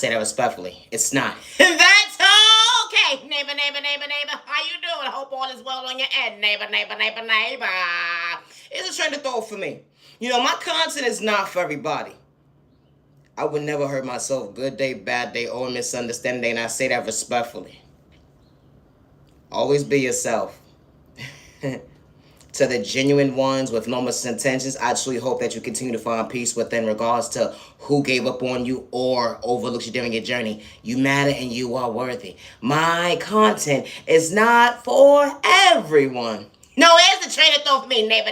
say that respectfully. It's not. That's okay. Neighbor. How you doing? Hope all is well on your end. Neighbor. It's a train of thought for me. My content is not for everybody. I would never hurt myself. Good day, bad day, or misunderstanding day, and I say that respectfully. Always be yourself. To the genuine ones with no misintentions, I truly hope that you continue to find peace within regards to who gave up on you or overlooked you during your journey. You matter and you are worthy. My content is not for everyone. No, it's the train of thought for me, neighbor.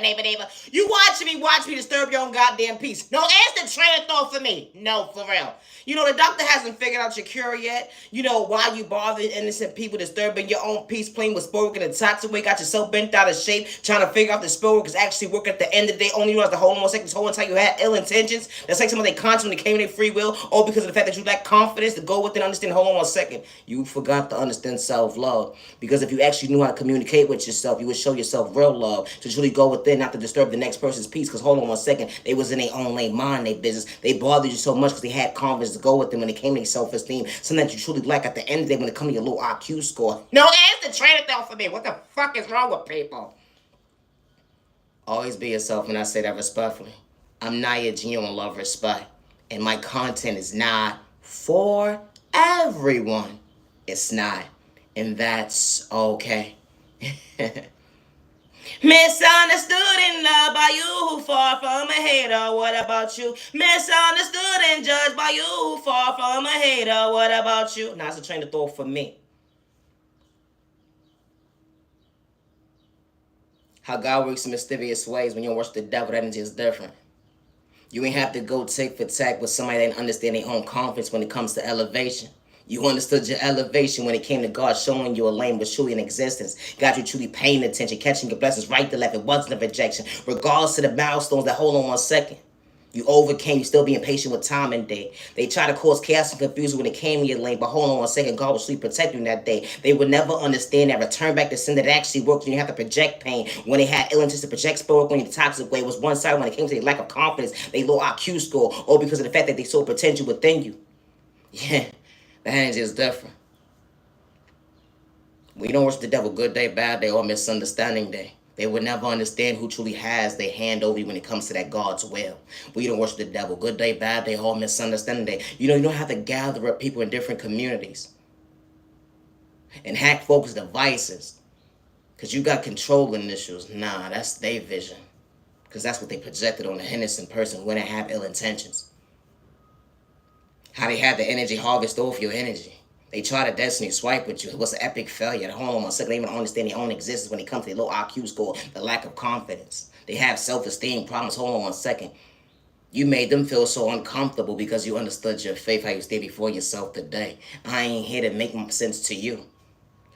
You watch me disturb your own goddamn peace. No, it's the train of thought for me. No, for real. The doctor hasn't figured out your cure yet. Why you bother innocent people disturbing your own peace, playing with spoken and toxic way, got yourself bent out of shape, trying to figure out the spell work is actually working at the end of the day. Only realize the whole 1 second, this whole entire you had ill intentions. That's like some of their conscience when they came in their free will, all because of the fact that you lack confidence to go within and understand. Hold on 1 second. You forgot to understand self-love. Because if you actually knew how to communicate with yourself, you would show yourself real love to truly go within, not to disturb the next person's peace. Because hold on 1 second, they was in their own lane, mind their business. They bothered you so much because they had confidence to go with them when it came to self-esteem. Something that you truly lack at the end of the day when it comes to your low IQ score. No, it's the train of thought for me. What the fuck is wrong with people? Always be yourself, and I say that respectfully. I'm not your genuine love, respect. And my content is not for everyone. It's not. And that's okay. Misunderstood in love by you who far from a hater. What about you? Misunderstood and judged by you who far from a hater. What about you? Now it's a train of thought for me. How God works in mysterious ways. When you don't worship the devil, that energy is different. You ain't have to go tick for tack with somebody that didn't understand their own confidence when it comes to elevation. You understood your elevation when it came to God showing you a lane was truly in existence. Got you truly paying attention, catching your blessings right to left. It wasn't a rejection. Regardless of the milestones that hold on 1 second. You overcame, you still being patient with time and day. They try to cause chaos and confusion when it came in your lane, but hold on 1 second, God will truly protect you in that day. They would never understand that return back to sin that actually worked when you have to project pain. When they had ill intentions to project spell work when the toxic way was one side when it came to their lack of confidence, they low IQ score, or because of the fact that they saw potential within you. Yeah. The energy is different. We don't worship the devil good day, bad day, or misunderstanding day. They would never understand who truly has their hand over you when it comes to that God's will. We don't worship the devil good day, bad day, or misunderstanding day. You don't have to gather up people in different communities and hack focus devices because you got controlling issues. Nah, that's their vision because that's what they projected on the innocent person when they have ill intentions. How they have the energy harvest off your energy. They try to destiny swipe with you. It was an epic failure. Hold on 1 second. They even understand their own existence when it comes to their low IQ score, the lack of confidence. They have self-esteem problems. Hold on 1 second. You made them feel so uncomfortable because you understood your faith, how you stay before yourself today. I ain't here to make sense to you.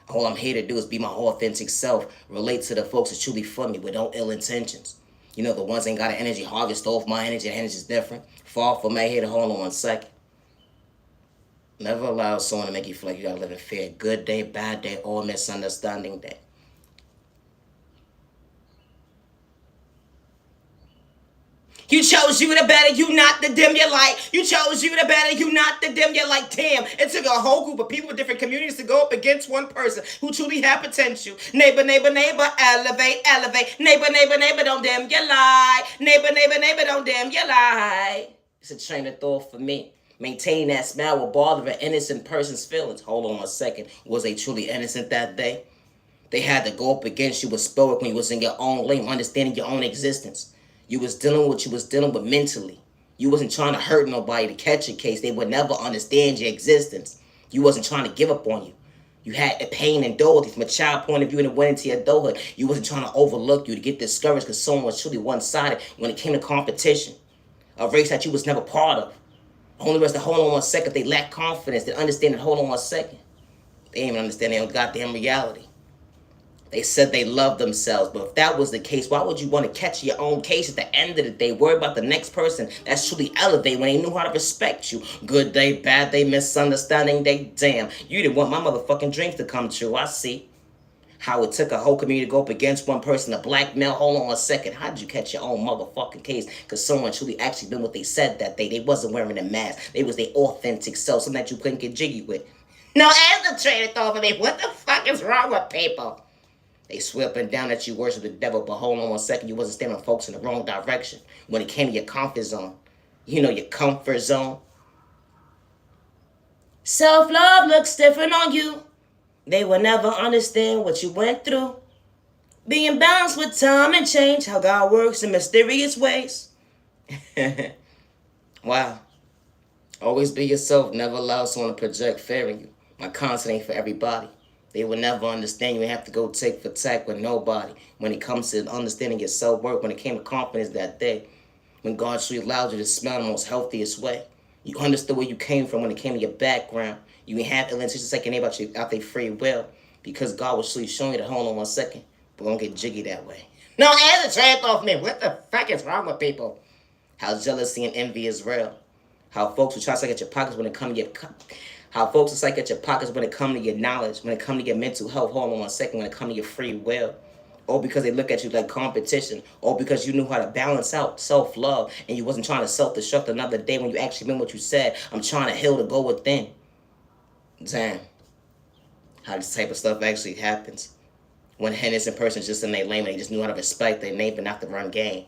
All I'm here to do is be my authentic self, relate to the folks that truly for me with no ill intentions. The ones ain't got an energy harvest off my energy. The energy is different. Far from my head. Hold on 1 second. Never allow someone to make you feel like you gotta live in fear. Good day, bad day, or misunderstanding day. You chose you the better, you not to dim your light. You chose you the better, you not to dim your light. Damn, it took a whole group of people with different communities to go up against one person who truly had potential. Neighbor, elevate. Neighbor, don't dim your light. Neighbor, don't dim your light. It's a train of thought for me. Maintain that smile will bother an innocent person's feelings. Hold on 1 second. Was they truly innocent that day? They had to go up against you with spell work when you was in your own lane, understanding your own existence. You was dealing with what you was dealing with mentally. You wasn't trying to hurt nobody to catch a case. They would never understand your existence. You wasn't trying to give up on you. You had a pain and dolly from a child point of view and it went into your adulthood. You wasn't trying to overlook you to get discouraged because someone was truly one-sided when it came to competition. A race that you was never part of. Only rest to hold on 1 second. They lack confidence. They understand that hold on 1 second. They didn't even understand their own goddamn reality. They said they love themselves, but if that was the case, why would you want to catch your own case at the end of the day? Worry about the next person that's truly elevated when they knew how to respect you. Good day, bad day, misunderstanding day. Damn, you didn't want my motherfucking dreams to come true. I see. How it took a whole community to go up against one person, a black male. Hold on a second. How did you catch your own motherfucking case? Because someone truly actually been what they said that day. They wasn't wearing a mask. They was their authentic self, something that you couldn't get jiggy with. No, as the trainer thought of me, what the fuck is wrong with people? They swear up and down that you worship the devil, but hold on one second, you wasn't steering folks in the wrong direction. When it came to your comfort zone, your comfort zone. Self-love looks different on you. They will never understand what you went through. Being balanced with time and change, how God works in mysterious ways. Wow. Always be yourself. Never allow someone to project fear in you. My content ain't for everybody. They will never understand you. You have to go take for tack with nobody. When it comes to understanding your self-worth, when it came to confidence that day, when God truly allowed you to smell the most healthiest way. You understood where you came from when it came to your background. You ain't have illness just like anybody out their free will. Because God was truly showing you that, hold on one second, but don't get jiggy that way. No, as a trade off me. What the fuck is wrong with people? How jealousy and envy is real. How folks will try to suck at your pockets when it comes to your knowledge, when it comes to your mental health. Hold on one second, when it comes to your free will. Or because they look at you like competition, or because you knew how to balance out self-love and you wasn't trying to self-destruct another day when you actually meant what you said. I'm trying to heal to go within. Damn. How this type of stuff actually happens. When an innocent person's just in their lane and they just knew how to respect their neighbor, not to run game.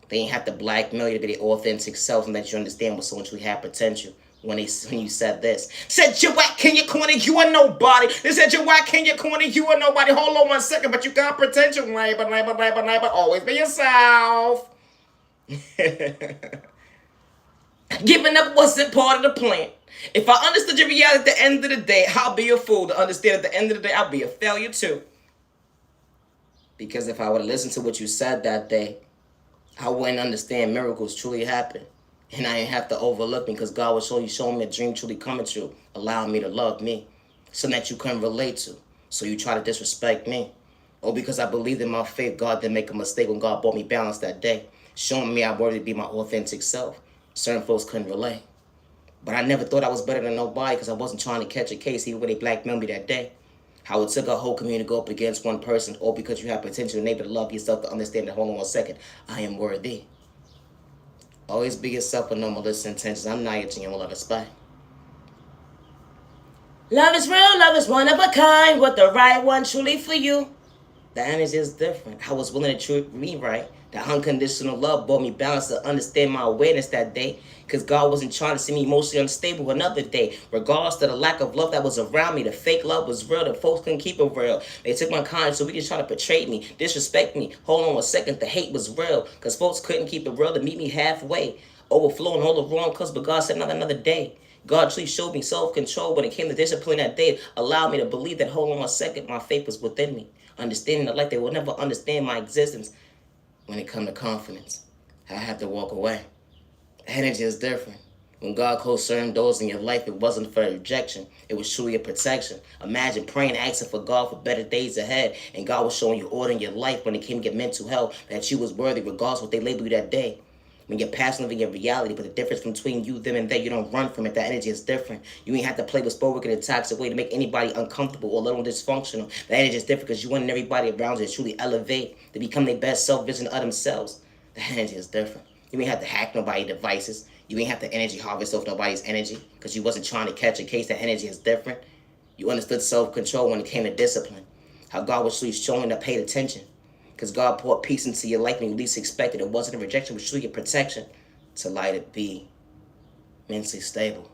They ain't have to blackmail you to be their authentic self and let you understand what someone truly had potential. When you said this. Said you're whack, can you corner, you are nobody. They said you're whack, can you corner, you are nobody. Hold on one second, but you got potential, neighbor. Always be yourself. Giving up wasn't part of the plan. If I understood your reality at the end of the day, I'll be a fool. To understand at the end of the day, I'll be a failure too. Because if I would have listened to what you said that day, I wouldn't understand miracles truly happen. And I didn't have to overlook me because God was showing me a dream truly coming true, allowing me to love me, something that you couldn't relate to. So you try to disrespect me. Or because I believed in my faith, God didn't make a mistake when God brought me balance that day, showing me I worthy to be my authentic self. Certain folks couldn't relate. But I never thought I was better than nobody because I wasn't trying to catch a case even when they blackmailed me that day. How it took a whole community to go up against one person, all because you have potential and able to love yourself to understand that, hold on one second, I am worthy. Always be yourself with no malicious intentions. I'm not your genuine love and spite. Love is real, love is one of a kind. What the right one truly for you. The energy is different. I was willing to treat me right. That unconditional love brought me balance to understand my awareness that day. Because God wasn't trying to see me emotionally unstable another day. Regardless to the lack of love that was around me, the fake love was real. The folks couldn't keep it real. They took my kindness so we could try to betray me, disrespect me. Hold on a second, the hate was real. Because folks couldn't keep it real to meet me halfway. Overflowing all the wrong cause, but God said not another day. God truly showed me self-control when it came to discipline that day. Allowed me to believe that, hold on a second, my faith was within me. Understanding that like they will never understand my existence when it comes to confidence. I have to walk away. Energy is different. When God closed certain doors in your life, it wasn't for rejection. It was truly a protection. Imagine praying, asking for God for better days ahead, and God was showing you order in your life when it came to your mental health, that you was worthy regardless of what they label you that day. When you're passionate in your reality, but the difference between you, them, and they, you don't run from it. That energy is different. You ain't have to play with spoke in a toxic way to make anybody uncomfortable or a little dysfunctional. That energy is different because you want everybody around you to truly elevate, to become their best self-vision of themselves. The energy is different. You ain't have to hack nobody's devices. You ain't have to energy harvest off nobody's energy because you wasn't trying to catch a case. That energy is different. You understood self-control when it came to discipline. How God was showing that paid attention. Because God poured peace into your life when you least expected. It wasn't a rejection, it was truly a protection to let it be mentally stable.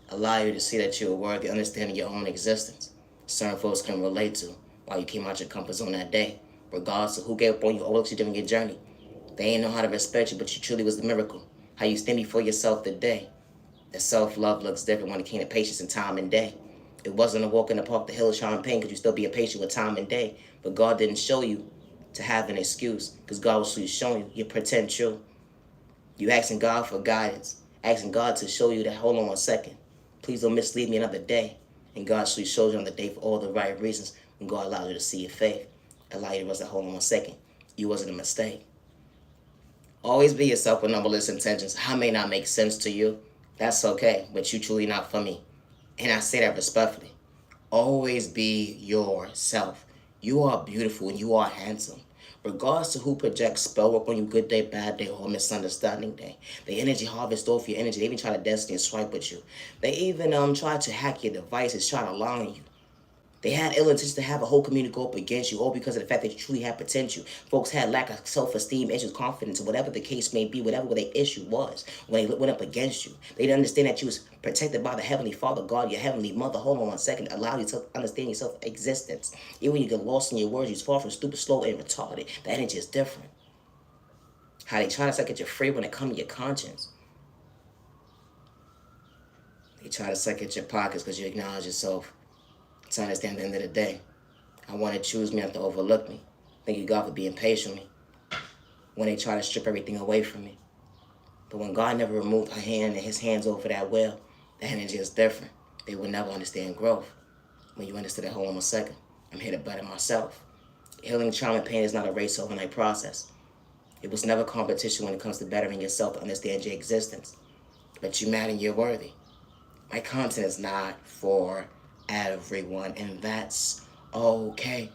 Allow you to see that you are worthy, understanding your own existence. Certain folks can relate to why you came out your comfort zone that day. Regardless of who gave up on you or what you did in your journey. They ain't know how to respect you, but you truly was the miracle. How you stand before yourself today. That self-love looks different when it came to patience and time and day. It wasn't a walk in the park, the hill of champagne, because you still be patient with time and day. But God didn't show you to have an excuse, because God was showing you pretend true. You asking God for guidance, asking God to show you that, hold on one second, please don't mislead me another day. And God shows you on the day for all the right reasons when God allowed you to see your faith. Allow you to realize that, hold on one second, you wasn't a mistake. Always be yourself with no malicious intentions. I may not make sense to you. That's okay, but you truly not for me. And I say that respectfully. Always be yourself. You are beautiful and you are handsome. Regardless to who projects spell work on you, good day, bad day, or misunderstanding day. The energy harvest off your energy. They even try to destiny and swipe with you. They even try to hack your devices, try to lie on you. They had ill intentions to have a whole community go up against you, all because of the fact that you truly had potential. Folks had lack of self-esteem, issues, confidence, or whatever the case may be, whatever their issue was, when they went up against you. They didn't understand that you was protected by the Heavenly Father, God, your Heavenly Mother. Hold on 1 second. Allow you to understand your self-existence. Even when you get lost in your words, you're far from stupid, slow, and retarded. The energy is different. How they try to suck at you free when it comes to your conscience. They try to suck at your pockets because you acknowledge yourself. To understand at the end of the day, I want to choose me, not to overlook me. Thank you, God, for being patient with me when they try to strip everything away from me. But when God never removed her hand and his hands over that well, the energy is different. They will never understand growth. When you understand that, hold on 1 second. I'm here to better myself. Healing trauma and pain is not a race overnight process. It was never competition when it comes to bettering yourself to understand your existence. But you matter and you're worthy. My content is not for everyone, and that's okay.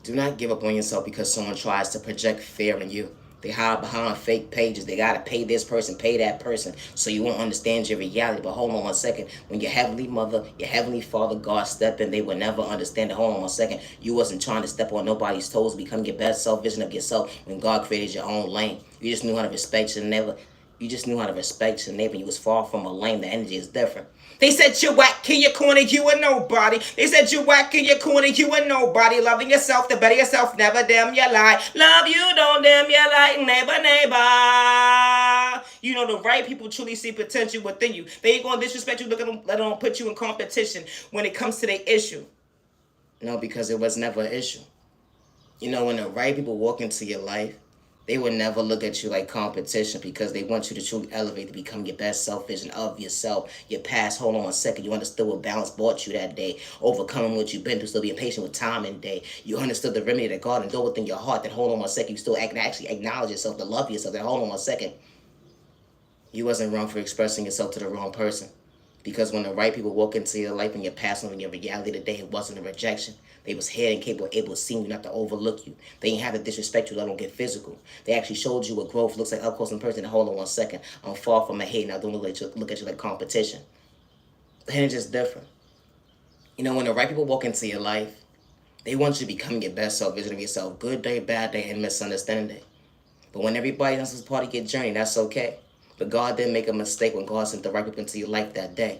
Do not give up on yourself because someone tries to project fear in you. They hide behind fake pages. They gotta pay this person, pay that person, so you won't understand your reality. But hold on 1 second. When your heavenly mother, your heavenly father, God step in, they will never understand it. Hold on 1 second. You wasn't trying to step on nobody's toes, become your best self vision of yourself when God created your own lane. You just knew how to respect your neighbor. You just knew how to respect your neighbor. You was far from a lame. The energy is different. They said you whack in your corner, you a nobody. They said you whack in your corner, you a nobody. Loving yourself, the better yourself, never damn your lie. Love you, don't damn your light, neighbor, neighbor. You know the right people truly see potential within you. They ain't gonna disrespect you, look at them, let them put you in competition when it comes to their issue. No, because it was never an issue. You know, when the right people walk into your life, they will never look at you like competition because they want you to truly elevate to become your best self vision of yourself. Your past, hold on 1 second. You understood what balance brought you that day, overcoming what you've been through, still being patient with time and day. You understood the remedy that God and within your heart. That hold on 1 second, you still actually acknowledge yourself, to love yourself. That hold on 1 second. You wasn't wrong for expressing yourself to the wrong person. Because when the right people walk into your life and your past and your reality today, it wasn't a rejection. They was here and capable, able to see you, not to overlook you. They ain't have to disrespect you, let them get physical. They actually showed you what growth looks like up close in person. And hold on 1 second. I'm far from a hate, and I don't look at you like competition. The energy is different. You know, when the right people walk into your life, they want you to become your best self, vision of yourself. Good day, bad day, and misunderstanding day. But when everybody else is part of your journey, that's okay. But God didn't make a mistake when God sent the right people into your life that day.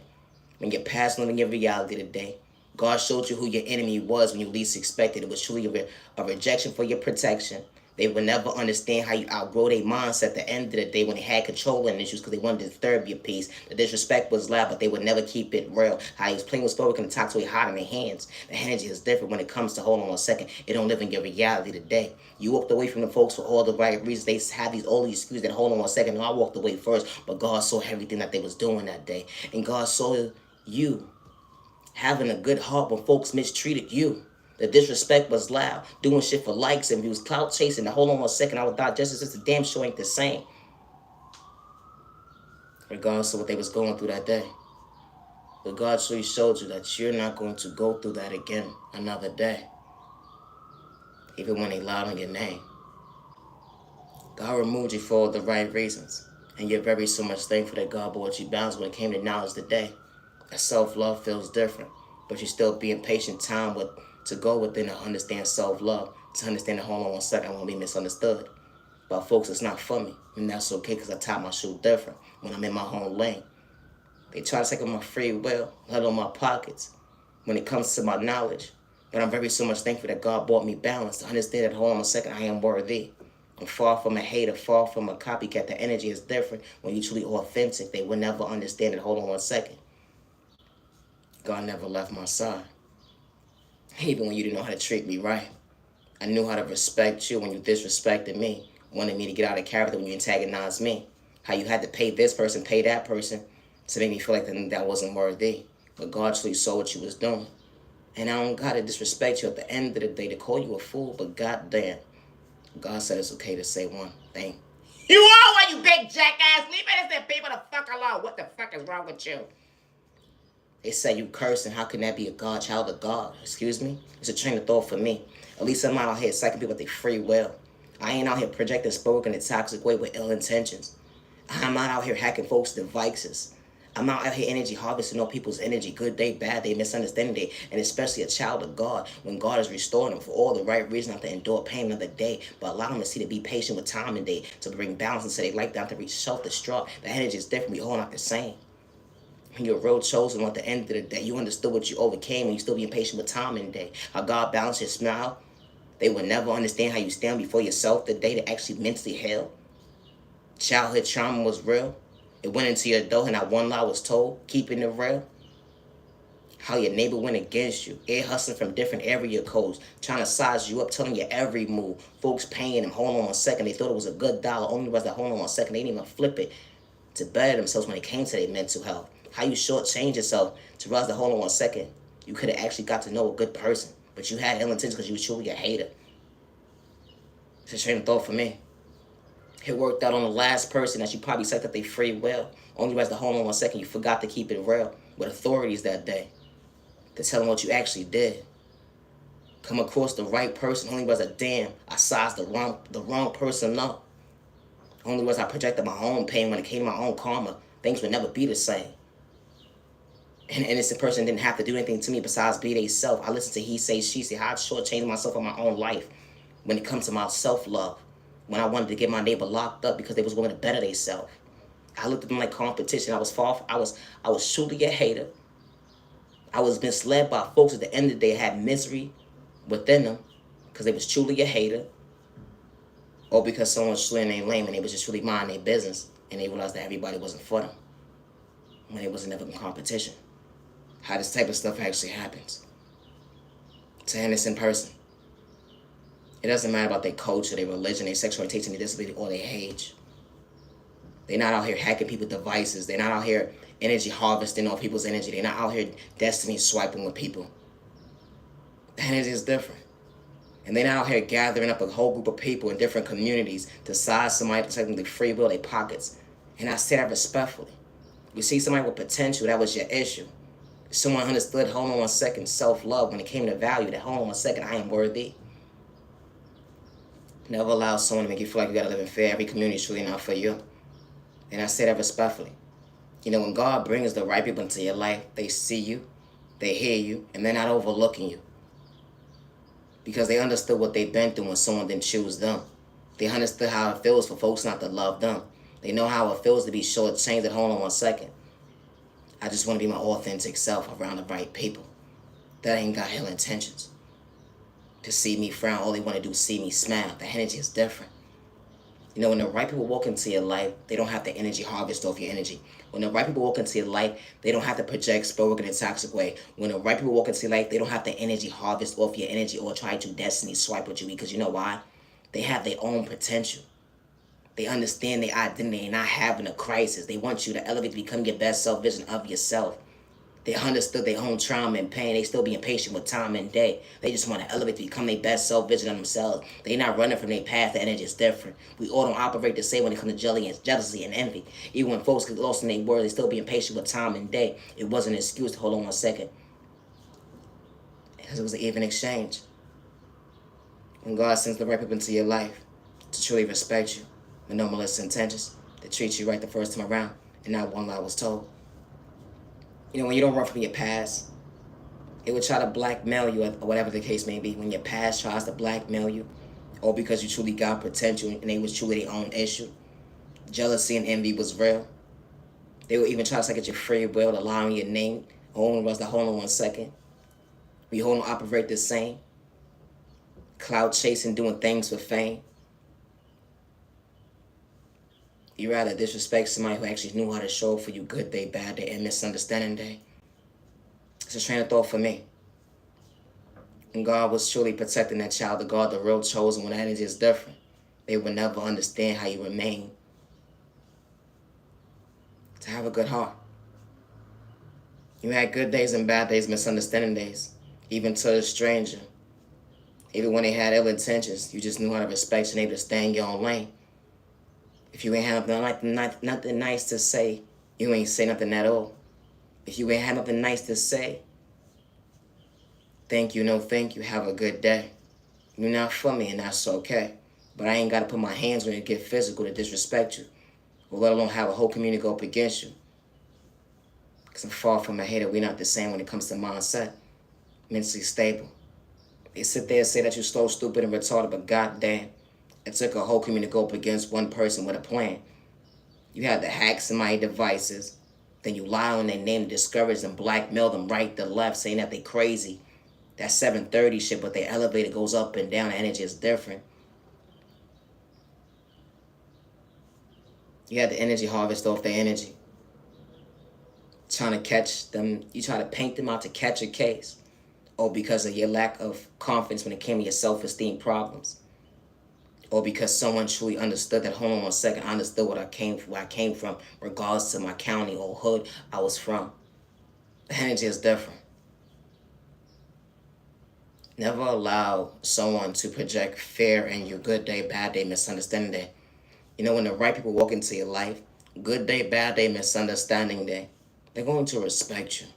When you're past living your reality today, God showed you who your enemy was when you least expected. It was truly a rejection for your protection. They would never understand how you outgrow their mindset at the end of the day when they had controlling issues because they wanted to disturb your peace. The disrespect was loud, but they would never keep it real. How he was playing with spoken and talk to you hot in their hands. The energy is different when it comes to hold on 1 second. It don't live in your reality today. You walked away from the folks for all the right reasons. They have these all these excuses that hold on 1 second. No, I walked away first, but God saw everything that they was doing that day. And God saw you having a good heart when folks mistreated you. The disrespect was loud, doing shit for likes, and he was clout chasing. Now, hold on 1 second, I would die just as the damn show ain't the same. Regardless of what they was going through that day. But God truly showed you that you're not going to go through that again another day. Even when they lied on your name. God removed you for the right reasons. And you're very so much thankful that God brought you balance when it came to knowledge today. That self-love feels different. But you're still being patient time with to go within and understand self-love. To understand that, hold on 1 second, I won't be misunderstood. But folks, it's not for me. And that's okay because I tie my shoe different when I'm in my home lane. They try to take on my free will, let on my pockets when it comes to my knowledge. But I'm very so much thankful that God brought me balance to understand that, hold on 1 second, I am worthy. I'm far from a hater, far from a copycat. The energy is different when you're truly authentic. They will never understand it. Hold on 1 second. God never left my side. Even when you didn't know how to treat me right. I knew how to respect you when you disrespected me. Wanted me to get out of character when you antagonized me. How you had to pay this person, pay that person to make me feel like that wasn't worthy. But God truly saw what you was doing. And I don't gotta disrespect you at the end of the day to call you a fool, but goddamn, God said it's okay to say one thing. You are, you big jackass. Leave it as the people the fuck alone. What the fuck is wrong with you? They say you cursing. How can that be a God, child of God? Excuse me? It's a train of thought for me. At least I'm not out here psyching people with their free will. I ain't out here projecting spoken in a toxic way with ill intentions. I'm not out here hacking folks' devices. I'm not out here energy harvesting all people's energy, good day, bad day, misunderstanding day, and especially a child of God when God is restoring them for all the right reasons, not to endure pain another day, but allow them to see to be patient with time and day, to bring balance into their life, not to reach self-destruct. The energy is different, we all not the same. When you're real chosen, at the end of the day, you understood what you overcame, and you still being patient with time and day. How God balanced your smile. They will never understand how you stand before yourself the day to actually mentally heal. Childhood trauma was real. It went into your adulthood, and not one lie was told, keeping it real. How your neighbor went against you, air hustling from different area codes, trying to size you up, telling you every move. Folks paying them, hold on 1 second. They thought it was a good dollar, only was that hold on 1 second. They didn't even flip it to better themselves when it came to their mental health. How you shortchange yourself to realize that hold on 1 second. You could have actually got to know a good person, but you had ill intentions because you was truly a hater. It's a train of thought for me. It worked out on the last person that you probably psyched up their free will. Only realized the hold on 1 second, you forgot to keep it real with authorities that day. To tell them what you actually did. Come across the right person, only was a damn, I sized the wrong person up. Only was I projected my own pain when it came to my own karma. Things would never be the same. An innocent person didn't have to do anything to me besides be they self. I listened to he say, she say, how I shortchanged myself in my own life when it comes to my self-love. When I wanted to get my neighbor locked up because they was willing to better themselves. I looked at them like competition. I was truly a hater. I was misled by folks at the end of the day had misery within them because they was truly a hater, or because someone was truly named lame and they was just really minding their business and they realized that everybody wasn't for them when they wasn't ever in competition. How this type of stuff actually happens to an innocent person. It doesn't matter about their culture, their religion, their sexual orientation, their disability, or their age. They're not out here hacking people's devices. They're not out here energy harvesting on people's energy. They're not out here destiny swiping with people. The energy is different. And they're not out here gathering up a whole group of people in different communities to size somebody protecting their free will, their pockets. And I say that respectfully. You see somebody with potential, that was your issue. Someone understood, hold on 1 second, self-love when it came to value, that hold on 1 second, I am worthy. Never allow someone to make you feel like you gotta live in fear. Every community is truly not for you. And I say that respectfully. You know, when God brings the right people into your life, they see you, they hear you, and they're not overlooking you. Because they understood what they've been through when someone didn't choose them. They understood how it feels for folks not to love them. They know how it feels to be shortchanged at hold on 1 second. I just want to be my authentic self around the right people. That ain't got ill intentions. To see me frown, all they want to do is see me smile. The energy is different. You know, when the right people walk into your life, they don't have to energy harvest off your energy. When the right people walk into your life, they don't have to project spoken in a toxic way. When the right people walk into your life, they don't have to energy harvest off your energy or try to destiny swipe with you, because you know why? They have their own potential. They understand their identity and not having a crisis. They want you to elevate to become your best self vision of yourself. They understood their own trauma and pain. They still being patient with time and day. They just want to elevate to become their best self vision of themselves. They not running from their past. The energy is different. We all don't operate the same when it comes to jealousy and envy. Even when folks get lost in their words, they still being patient with time and day. It wasn't an excuse to hold on 1 second. Because it was an even exchange. When God sends the right people into your life to truly respect you with no malicious intentions, to treat you right the first time around, and not one lie was told. You know, when you don't run from your past, it would try to blackmail you, or whatever the case may be. When your past tries to blackmail you, or because you truly got potential and they was truly their own issue, jealousy and envy was real. They would even try to suck at your free will, allowing your name. Only was to hold on 1 second. We hold on operate the same. Cloud chasing, doing things for fame. You rather disrespect somebody who actually knew how to show up for you good day, bad day, and misunderstanding day. It's a train of thought for me. And God was truly protecting that child of God, the real chosen, when that energy is different. They would never understand how you remain. To have a good heart. You had good days and bad days, misunderstanding days. Even to a stranger. Even when they had ill intentions, you just knew how to respect and able to stay in your own lane. If you ain't have nothing nice to say, you ain't say nothing at all. If you ain't had nothing nice to say, thank you, no thank you, have a good day. You're not for me, and that's okay. But I ain't got to put my hands on you to get physical to disrespect you, or let alone have a whole community go up against you. Because I'm far from a hater. We're not the same when it comes to mindset. Mentally stable. They sit there and say that you're slow, stupid, and retarded, but goddamn, it took a whole community to go up against one person with a plan. You had to hack somebody's devices, then you lie on their name to discourage them, blackmail them right to left, saying that they crazy. That 730 shit, but their elevator goes up and down, the energy is different. You had the energy harvest off their energy. Trying to catch them, you try to paint them out to catch a case. Or because of your lack of confidence when it came to your self-esteem problems. Or because someone truly understood that, hold on 1 second, I understood where I came from, regardless to my county or hood I was from. The energy is different. Never allow someone to project fear in you. Good day, bad day, misunderstanding day. You know, when the right people walk into your life, good day, bad day, misunderstanding day, they're going to respect you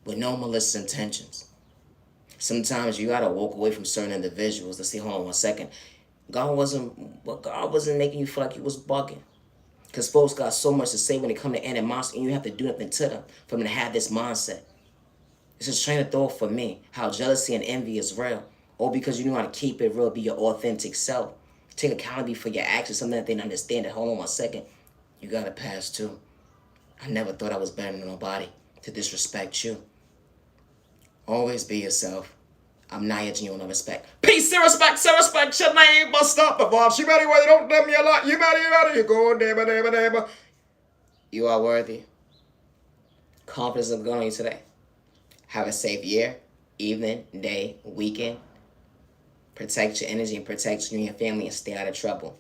with no malicious intentions. Sometimes you gotta walk away from certain individuals to say, hold on 1 second. God wasn't making you feel like you was bugging. Because folks got so much to say when it comes to animosity, and you have to do nothing to them for them to have this mindset. It's a train of thought for me, how jealousy and envy is real. All because you know how to keep it real, be your authentic self. Take accountability for your actions, something that they don't understand. That, hold on 1 second, you gotta pass too. I never thought I was better than nobody to disrespect you. Always be yourself. I'm not judging you on no respect. Peace and respect, your name must stop the bomb. She ready where you don't damn me a lot. You ready, you go, neighbor. You are worthy. Confidence is going on you today. Have a safe year, evening, day, weekend. Protect your energy and protect you and your family and stay out of trouble.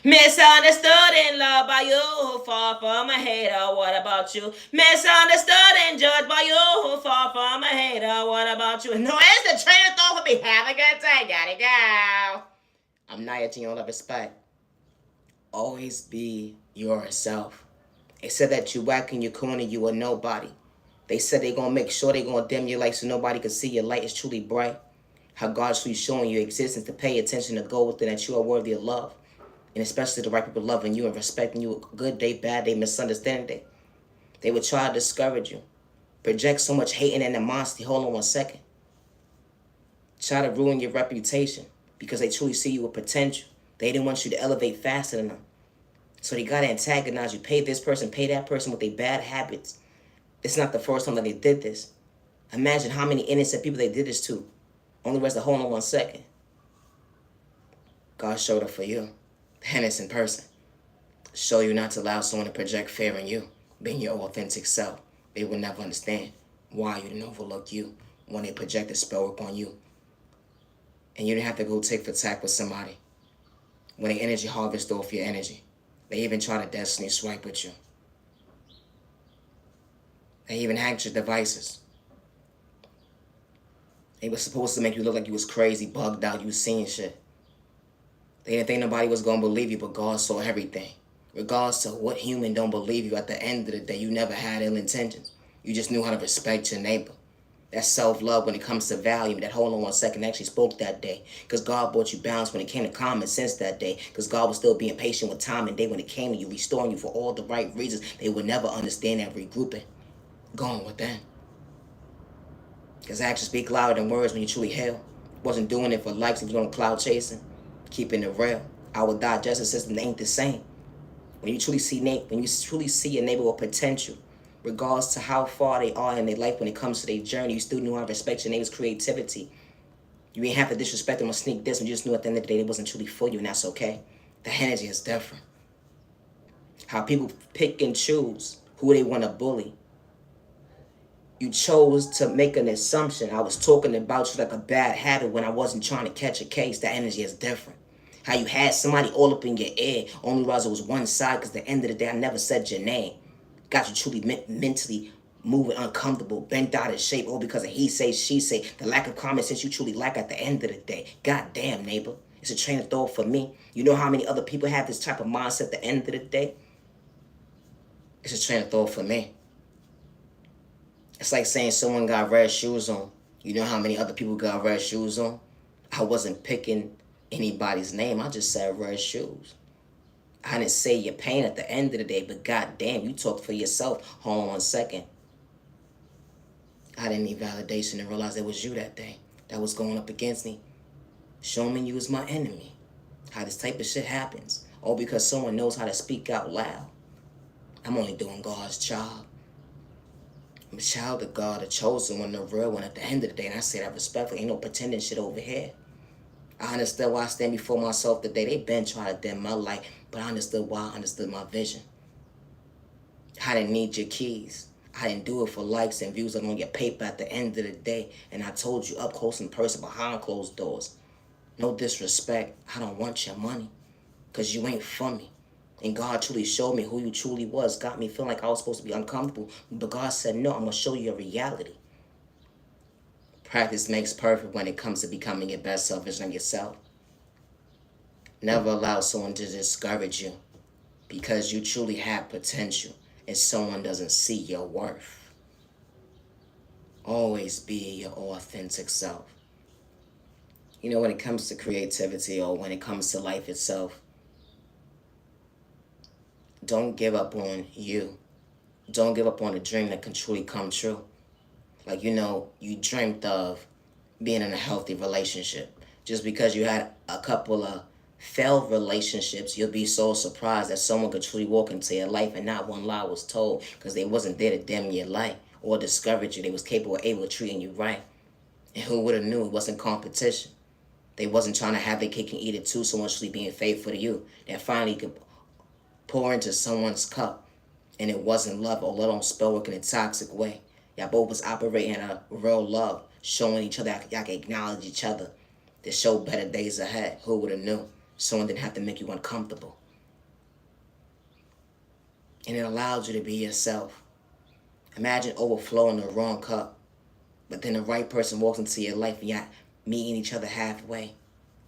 Misunderstood in love by you, far from a hater, what about you? Misunderstood and judged by you, far from a hater, what about you? No, it's the train of thought for me. Have a good day, gotta go. I'm not at you on love respect. Always be yourself. They said that you whack in your corner, you are nobody. They said they gonna make sure they gonna dim your light so nobody can see your light is truly bright. How God's truly showing your existence to pay attention to go within that you are worthy of love. And especially the right people loving you and respecting you. Good day, bad day, misunderstanding day. They would try to discourage you. Project so much hate and animosity. Hold on 1 second. Try to ruin your reputation because they truly see you with potential. They didn't want you to elevate faster than them. So they got to antagonize you. Pay this person, pay that person with their bad habits. It's not the first time that they did this. Imagine how many innocent people they did this to. Only rest to hold on 1 second. God showed up for you. The innocent person. Show you not to allow someone to project fear in you. Being your authentic self. They will never understand why you didn't overlook you when they project a spell upon you. And you didn't have to go tick for tack with somebody. When they energy harvest off your energy. They even try to destiny swipe with you. They even hacked your devices. They were supposed to make you look like you was crazy, bugged out, you was seeing shit. They didn't think nobody was going to believe you, but God saw everything. Regardless of what human don't believe you, at the end of the day, you never had ill intentions. You just knew how to respect your neighbor. That self-love when it comes to value, that hold on 1 second actually spoke that day. Because God brought you balance when it came to common sense that day. Because God was still being patient with time and day when it came to you, restoring you for all the right reasons. They would never understand that regrouping. Going with them. Because actions speak louder than words when you truly heal. Wasn't doing it for likes, he was doing cloud chasing. Keeping it real. Our digestive system ain't the same. When you truly see a neighbor with potential, regardless to how far they are in their life when it comes to their journey, you still knew how to respect your neighbor's creativity. You didn't have to disrespect them or sneak this, you just knew at the end of the day it wasn't truly for you, and that's okay. The energy is different. How people pick and choose who they want to bully. You chose to make an assumption. I was talking about you like a bad habit when I wasn't trying to catch a case. That energy is different. How you had somebody all up in your ear, only realize it was one side because at the end of the day, I never said your name. Got you truly mentally moving uncomfortable, bent out of shape, all because of he say, she say, the lack of common sense you truly lack at the end of the day. God damn, neighbor. It's a train of thought for me. You know how many other people have this type of mindset at the end of the day? It's a train of thought for me. It's like saying someone got red shoes on. You know how many other people got red shoes on? I wasn't picking anybody's name. I just said red shoes. I didn't say your pain at the end of the day, but goddamn, you talked for yourself. Hold on 1 second. I didn't need validation and realize it was you that day that was going up against me, showing me you was my enemy. How this type of shit happens. All because someone knows how to speak out loud. I'm only doing God's job. I'm a child of God, a chosen one, the real one at the end of the day, and I say that respectfully. Ain't no pretending shit over here. I understood why I stand before myself today. They been trying to dim my light, but I understood why. I understood my vision. I didn't need your keys. I didn't do it for likes and views on your paper at the end of the day. And I told you up close in person behind closed doors. No disrespect. I don't want your money. Because you ain't for me. And God truly showed me who you truly was. Got me feeling like I was supposed to be uncomfortable. But God said, no, I'm going to show you a reality. Practice makes perfect when it comes to becoming your best self, vision of yourself. Never allow someone to discourage you because you truly have potential and someone doesn't see your worth. Always be your authentic self. You know, when it comes to creativity or when it comes to life itself, don't give up on you. Don't give up on a dream that can truly come true. Like, you know, you dreamt of being in a healthy relationship. Just because you had a couple of failed relationships, you'll be so surprised that someone could truly walk into your life and not one lie was told because they wasn't there to dim your light or discourage you. They was capable of able of treating you right. And who would have knew it wasn't competition? They wasn't trying to have their cake and eat it too, so much being faithful to you. That finally could pour into someone's cup and it wasn't love or let on spell work in a toxic way. Y'all both was operating in a real love, showing each other y'all can acknowledge each other to show better days ahead. Who would have knew? Someone didn't have to make you uncomfortable. And it allowed you to be yourself. Imagine overflowing the wrong cup, but then the right person walks into your life and y'all meeting each other halfway.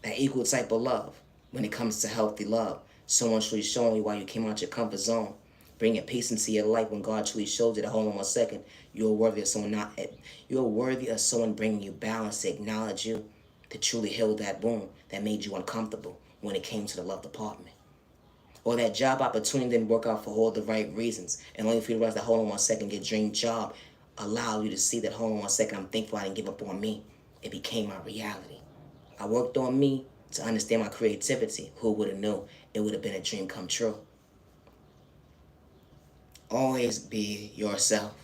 That equal type of love when it comes to healthy love. Someone truly showing you why you came out your comfort zone. Bringing peace into your life when God truly shows you that, hold on 1 second, you're worthy of someone you're worthy of someone bringing you balance to acknowledge you, to truly heal that wound that made you uncomfortable when it came to the love department. Or that job opportunity didn't work out for all the right reasons. And only for you to realize that, hold on 1 second, your dream job allowed you to see that, hold on 1 second, I'm thankful I didn't give up on me. It became my reality. I worked on me to understand my creativity. Who would have known it would have been a dream come true? Always be yourself.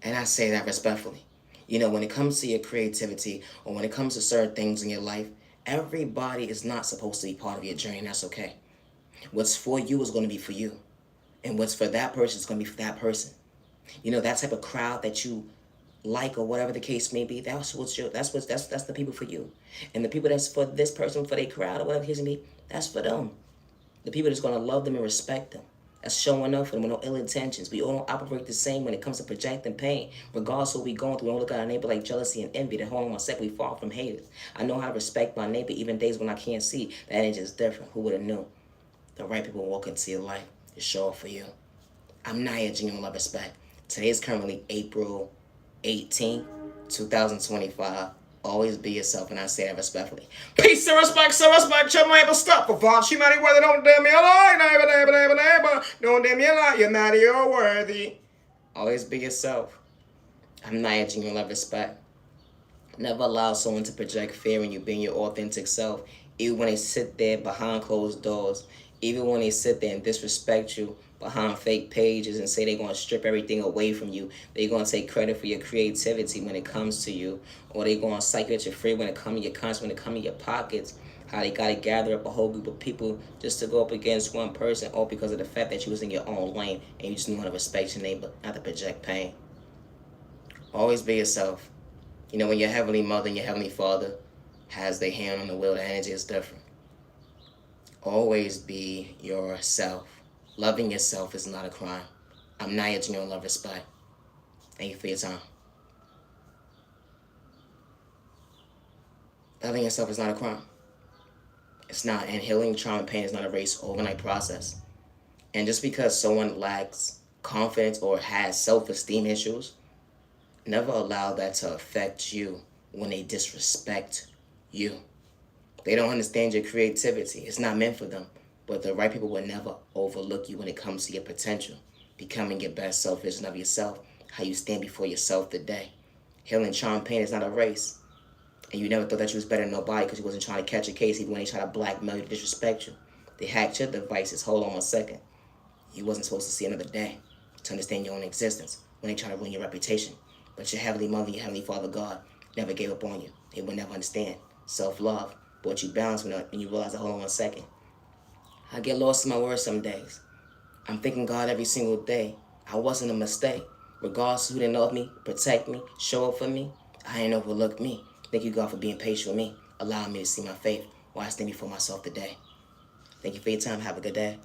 And I say that respectfully. You know, when it comes to your creativity or when it comes to certain things in your life, everybody is not supposed to be part of your journey, and that's okay. What's for you is going to be for you. And what's for that person is going to be for that person. You know, that type of crowd that you like or whatever the case may be, that's the people for you. And the people that's for this person, for their crowd or whatever the case may be, that's for them. The people that's going to love them and respect them. That's showing up for them with no ill intentions. We all don't operate the same when it comes to projecting pain. Regardless of what we're going through, we don't look at our neighbor like jealousy and envy. That hold on 1 second, we fall from haters. I know how to respect my neighbor even days when I can't see. That ain't just different. Who would have known? The right people walk into your life to show up for you. I'm Naya, genuine love, respect. Today is currently April 18, 2025. Always be yourself, and I say that respectfully. Peace and respect, so respect your neighbor. Stop for God. She mighty worthy. Don't dim your light, neighbor. Don't dim your light. You're mighty, you're worthy. Always be yourself. I'm Naya, genuine love, respect. Never allow someone to project fear in you being your authentic self, even when they sit there behind closed doors, even when they sit there and disrespect you behind fake pages and say they're going to strip everything away from you. They're going to take credit for your creativity when it comes to you, or they're going to psych you at your free when it comes to your conscience, when it comes to your pockets. How they got to gather up a whole group of people just to go up against one person, all because of the fact that you was in your own lane and you just knew how to respect your neighbor, not to project pain. Always be yourself. You know, when your heavenly mother and your heavenly father has their hand on the wheel, the energy is different. Always be yourself. Loving yourself is not a crime. I'm Naya, genuine love, respect. Thank you for your time. Loving yourself is not a crime. It's not. And healing trauma and pain is not a race, overnight process. And just because someone lacks confidence or has self-esteem issues, Never allow that to affect you when they disrespect you. They don't understand your creativity. It's not meant for them. But the right people will never overlook you when it comes to your potential, becoming your best self vision of yourself, how you stand before yourself today. Healing trauma pain is not a race. And you never thought that you was better than nobody because you wasn't trying to catch a case even when they tried to blackmail you, disrespect you. They hacked your devices. Hold on 1 second. You wasn't supposed to see another day to understand your own existence when they try to ruin your reputation. But your heavenly mother, your heavenly father, God, never gave up on you. They would never understand. Self-love brought you balance when you realize, hold on 1 second. I get lost in my words some days. I'm thanking God every single day. I wasn't a mistake. Regardless of who didn't love me, protect me, show up for me, I ain't overlooked me. Thank you, God, for being patient with me, allowing me to see my faith while I stand before myself today. Thank you for your time. Have a good day.